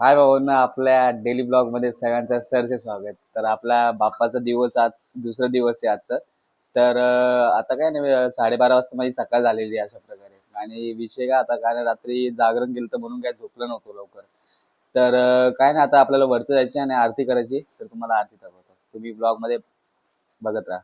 हाय भावांनो, आपल्या daily blog मध्ये सगळ्यांचं सरचे स्वागत. तर आपल्या बाप्पाचा दिवस आज दुसरा दिवस आहे आजचा. तर आता काय नाही, 12:30 वाजता माझी सकाळ झालेली आहे अशा प्रकारे. आणि विषय काय, आता काय नाही, रात्री जागरण केलं तर म्हणून काय झोपलं नव्हतं लवकर. तर काय नाही, आता आपल्याला वरती जायची आणि आरती करायची. तर तुम्हाला आरती दाखवतो, तुम्ही ब्लॉग मध्ये बघत राहा.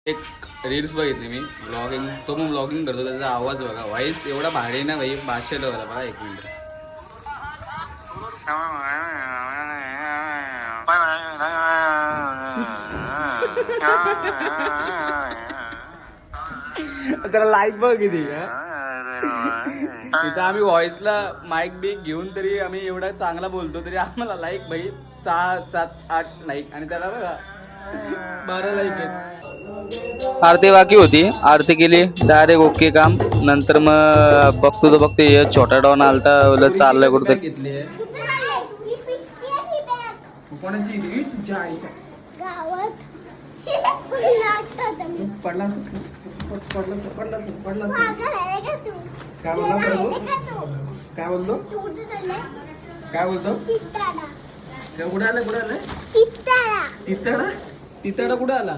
एक रील्स बघितली मी, ब्लॉगिंग, तो मग ब्लॉगिंग करतो, त्याचा आवाज बघा, व्हॉइस एवढा भारी ना भाई, भाषेला बघा. एक मिनिट. त्याला लाईक बघ किती तिथं आम्ही व्हॉइसला माईक बिक घेऊन तरी आम्ही एवढा चांगला बोलतो, तरी आम्हाला लाईक भाई 6, 7, 8 लाईक, आणि त्याला बघा 12 लाईक आहेत. आरती बाकी होती, आरती केली डायरेक्ट ओके काम. नंतर मग बघतो तर बघतो छोटा डॉन आलता, चाललंय कुठं घेतली. कोणाची तुझ्या आईच्या गावात पडला पडला पडला. काय बोलतो काय बोलतो काय बोलतो कुठे आलं कुठे आलं तिताडा तिताडा कुठे आला.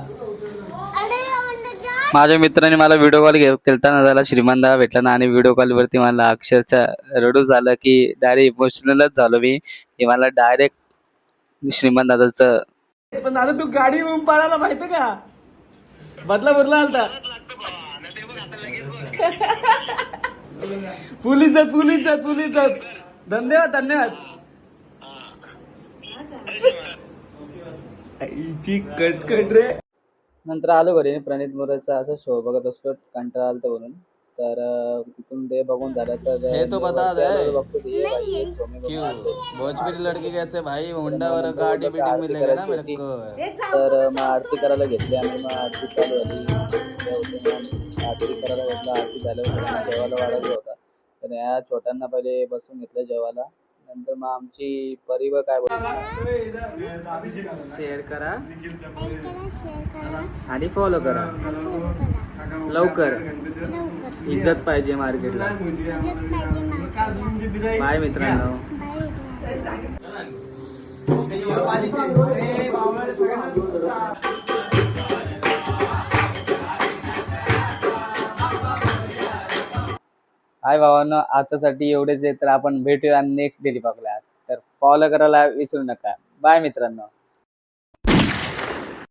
माझ्या मित्राने मला व्हिडिओ कॉल केलता, त्याला श्रीमंत भेटला ना, आणि व्हिडिओ कॉल वरती मला अक्षरशः रडू झालं की डायरेक्ट इमोशनलच झालो मी, की मला डायरेक्ट श्रीमंत दादाचं. पण दादा तू गाडी पळायला माहिती का, बदलापूरला आलता. पोलीस धन्यवाद धन्यवाद. कटकट रे. नंतर आलो घरी, प्रणित मोरेचा असं शो बघत असतो, कंटाळा आलता म्हणून. तर तिथून ते बघून झालं तर हे तो बता दे क्यों भोजपुरी लड़की कैसे भाई हुंडावर गाडी बिल्डिंग मिलेगा ना मेरे को. तर मग आरती करायला घेतली आणि मग आरती चालू झाली. आरती करायला घेतलं, आरती झाल्यावर जेवायला वाढवलं होता. तर या छोट्यांना पहिले बसून घेतलं जेवायला. नंतर मग आमची परिवार काय शेअर करा आणि फॉलो करा लवकर. इज्जत पाहिजे मार्केटला. बाय मित्रांनो. हाय भावांनो, आजच्यासाठी एवढेच आहे. तर आपण भेटूया नेक्स्ट डेली ब्लॉगला. तर फॉलो करायला विसरू नका. बाय मित्रांनो.